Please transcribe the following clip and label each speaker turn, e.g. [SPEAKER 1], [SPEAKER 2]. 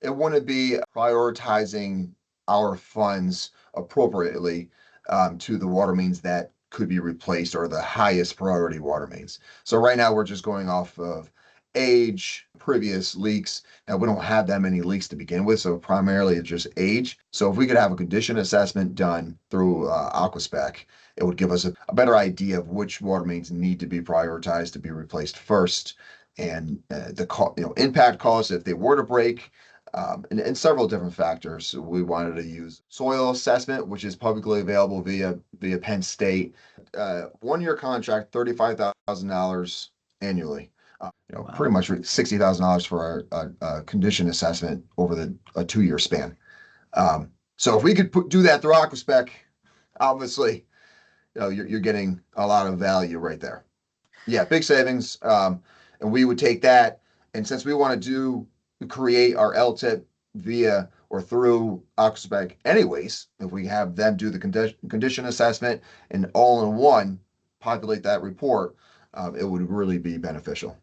[SPEAKER 1] it wouldn't be prioritizing our funds appropriately to the water mains that could be replaced or the highest priority water mains. So right now we're just going off of age, previous leaks. Now we don't have that many leaks to begin with, so primarily it's just age. So if we could have a condition assessment done through Aquaspec, it would give us a better idea of which water mains need to be prioritized to be replaced first, and impact costs if they were to break, and several different factors. We wanted to use soil assessment, which is publicly available via Penn State. 1 year contract, $35,000 annually. Pretty
[SPEAKER 2] Wow.
[SPEAKER 1] much $60,000 for a condition assessment over a 2 year span. So if we could do that through Aquaspec, obviously, you're getting a lot of value right there. Yeah, big savings. And we would take that, and since we want to create our LTIP via or through Aquaspec anyways, if we have them do the condition assessment and all in one populate that report, it would really be beneficial.